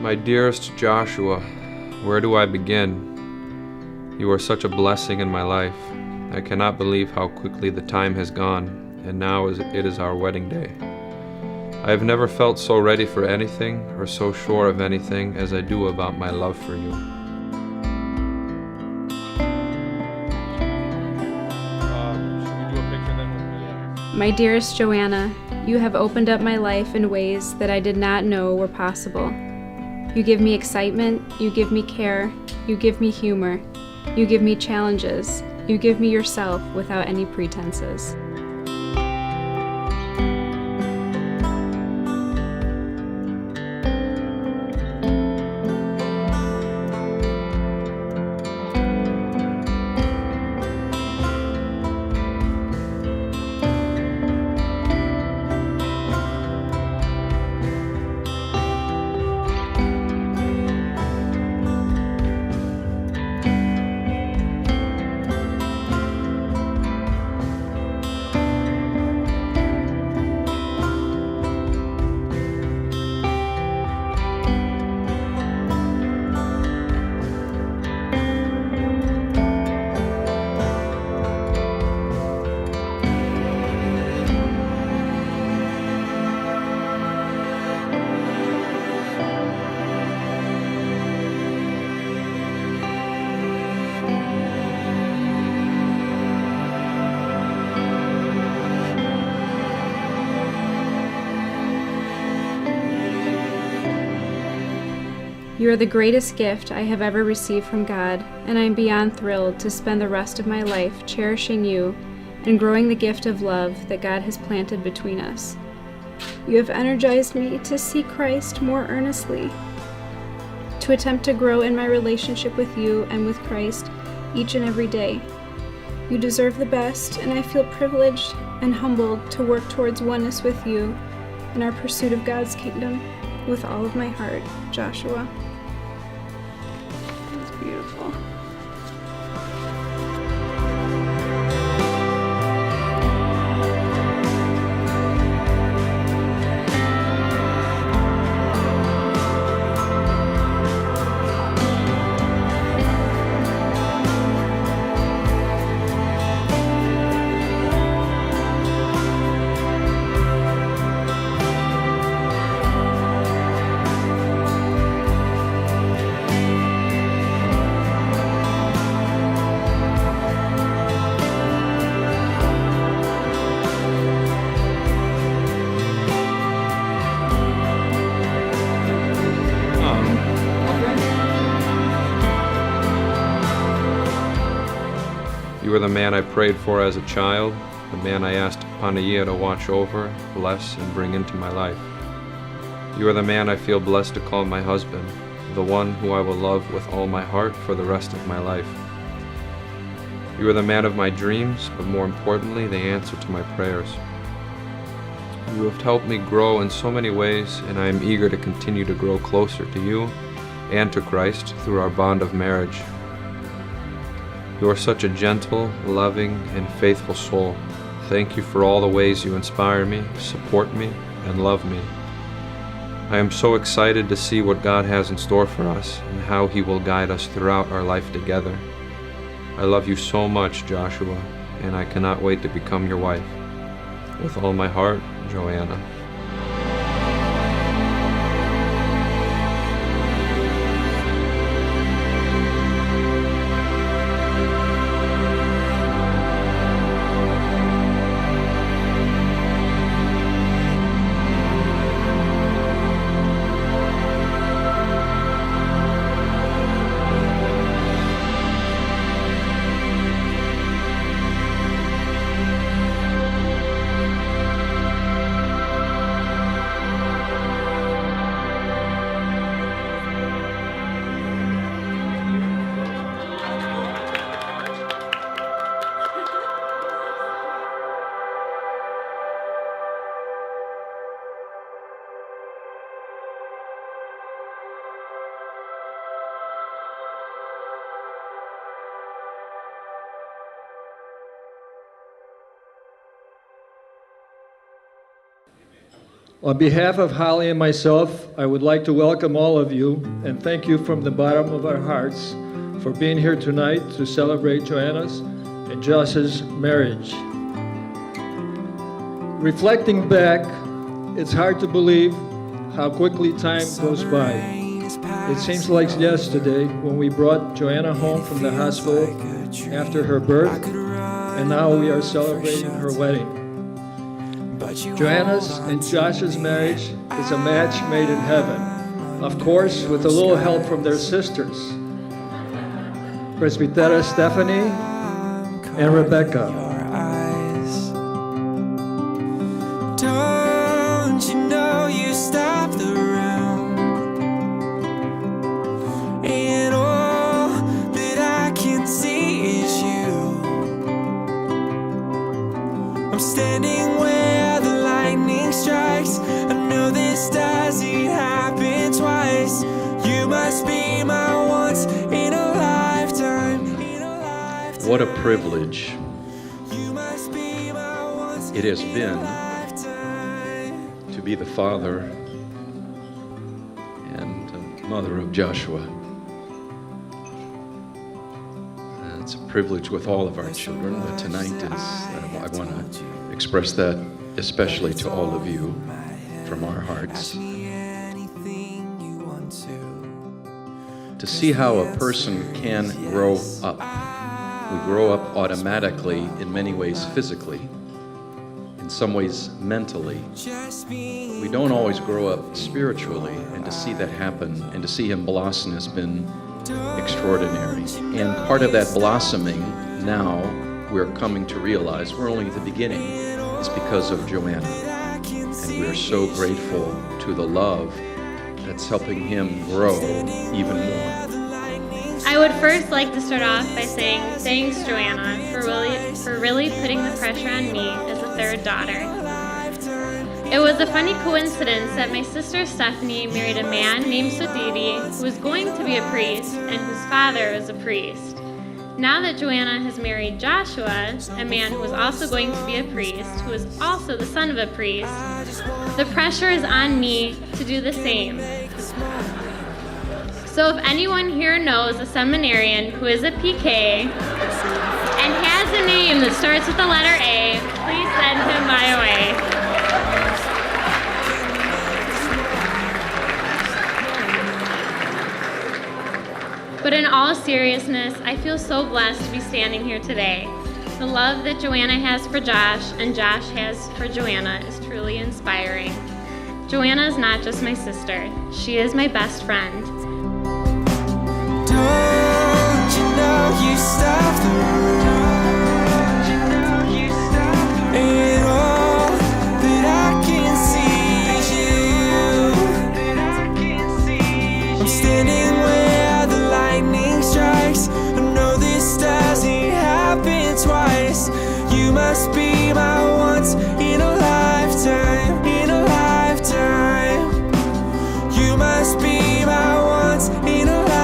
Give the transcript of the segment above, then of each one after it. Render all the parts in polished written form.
My dearest Joshua, where do I begin? You are such a blessing in my life. I cannot believe how quickly the time has gone, and now it is our wedding day. I have never felt so ready for anything or so sure of anything as I do about my love for you. My dearest Joanna, you have opened up my life in ways that I did not know were possible. You give me excitement, you give me care, you give me humor, you give me challenges, you give me yourself without any pretenses. You are the greatest gift I have ever received from God, and I am beyond thrilled to spend the rest of my life cherishing you and growing the gift of love that God has planted between us. You have energized me to seek Christ more earnestly, to attempt to grow in my relationship with you and with Christ each and every day. You deserve the best, and I feel privileged and humbled to work towards oneness with you in our pursuit of God's kingdom with all of my heart, Joshua. That's beautiful. You are the man I prayed for as a child, the man I asked Panagia to watch over, bless, and bring into my life. You are the man I feel blessed to call my husband, the one who I will love with all my heart for the rest of my life. You are the man of my dreams, but more importantly, the answer to my prayers. You have helped me grow in so many ways, and I am eager to continue to grow closer to you and to Christ through our bond of marriage. You are such a gentle, loving, and faithful soul. Thank you for all the ways you inspire me, support me, and love me. I am so excited to see what God has in store for us and how He will guide us throughout our life together. I love you so much, Joshua, and I cannot wait to become your wife. With all my heart, Joanna. On behalf of Holly and myself, I would like to welcome all of you and thank you from the bottom of our hearts for being here tonight to celebrate Joanna's and Josh's marriage. Reflecting back, it's hard to believe how quickly time goes by. It seems like yesterday when we brought Joanna home from the hospital after her birth, and now we are celebrating her wedding. Joanna's and Josh's marriage is a match made in heaven, of course with a little help from their sisters, Presbytera Stephanie and Rebecca. Don't you know you stop the room, and all that I can see is you. I'm standing where the lightning strikes. I know this doesn't happen twice. You must be my once in a lifetime. What a privilege it has been to be the father and mother of Joshua. It's a privilege with all of our children, but tonight I want to express that especially to all of you from our hearts. To see how a person can grow up. We grow up automatically in many ways physically, in some ways mentally. We don't always grow up spiritually, and to see that happen and to see him blossom has been extraordinary. And part of that blossoming now we're coming to realize we're only at the beginning is because of Joanna. And we're so grateful to the love that's helping him grow even more. I would first like to start off by saying thanks, Joanna, for really putting the pressure on me as a third daughter. It was a funny coincidence that my sister Stephanie married a man named Sodidi who was going to be a priest and whose father was a priest. Now that Joanna has married Joshua, a man who was also going to be a priest, who is also the son of a priest, the pressure is on me to do the same. So if anyone here knows a seminarian who is a PK and has a name that starts with the letter A, please send him my way. But in all seriousness, I feel so blessed to be standing here today. The love that Joanna has for Josh and Josh has for Joanna is truly inspiring. Joanna is not just my sister, she is my best friend. Don't you know you stop the room, and all that I can see is you. I'm standing where the lightning strikes. I know this doesn't happen twice. You must be my once in a lifetime, in a lifetime. You must be my once in a lifetime.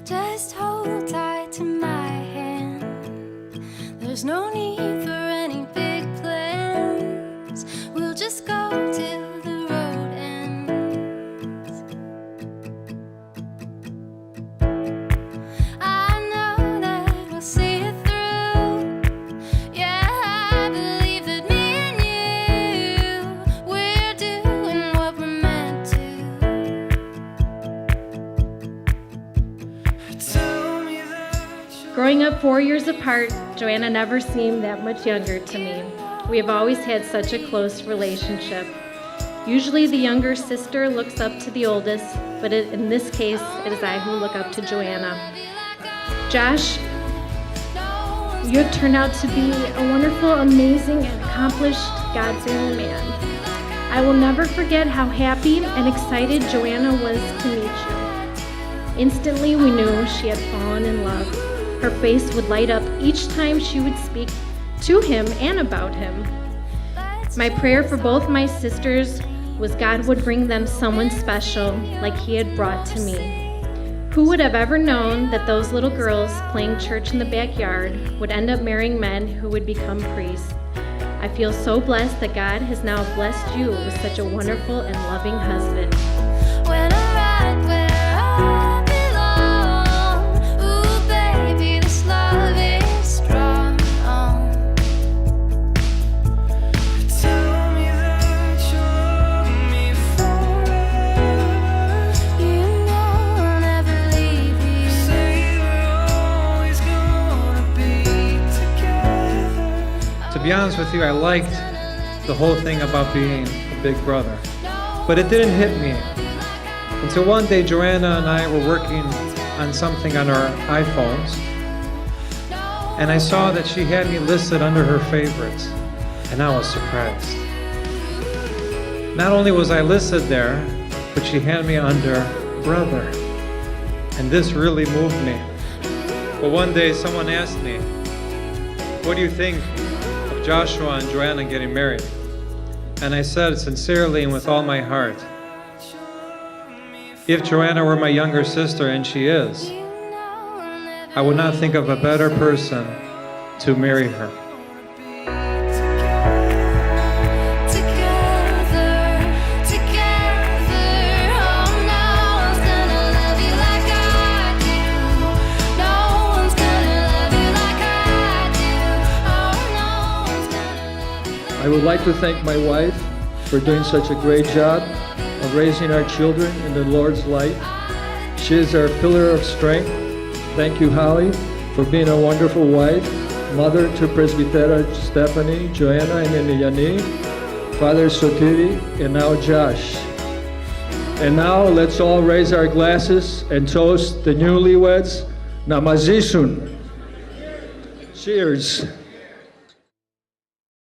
Just hold tight to my hand. There's no need for any big plans. We'll just go till the road ends. I know that we'll see it through. Yeah, I believe that me and you, we're doing what we're meant to. Growing up 4 years apart, Joanna never seemed that much younger to me. We have always had such a close relationship. Usually the younger sister looks up to the oldest, but in this case, it is I who look up to Joanna. Josh, you have turned out to be a wonderful, amazing, and accomplished God-fearing man. I will never forget how happy and excited Joanna was to meet you. Instantly, we knew she had fallen in love. Her face would light up each time she would speak to him and about him. My prayer for both my sisters was God would bring them someone special like he had brought to me. Who would have ever known that those little girls playing church in the backyard would end up marrying men who would become priests? I feel so blessed that God has now blessed you with such a wonderful and loving husband. When I'm right where I belong, ooh baby, this love is strong. Tell me that you love me forever. You know I'll never leave you. Say we're always gonna be together. To be honest with you, I liked the whole thing about being a big brother. But it didn't hit me until one day Joanna and I were working on something on our iPhones, and I saw that she had me listed under her favorites, and I was surprised. Not only was I listed there, but she had me under brother, and this really moved me. But one day someone asked me, "What do you think of Joshua and Joanna getting married?" And I said sincerely and with all my heart, if Joanna were my younger sister, and she is, I would not think of a better person to marry her. Together, oh no one's gonna love you like I do. No one's gonna love you like I do. Oh no one's gonna love you like I would like to thank my wife for doing such a great job of raising our children in the Lord's light. She is our pillar of strength. Thank you, Holly, for being a wonderful wife, mother to Presbytera Stephanie, Joanna, and Emiliani, Father Sotiri, and now Josh. And now let's all raise our glasses and toast the newlyweds. Namazisun. Cheers.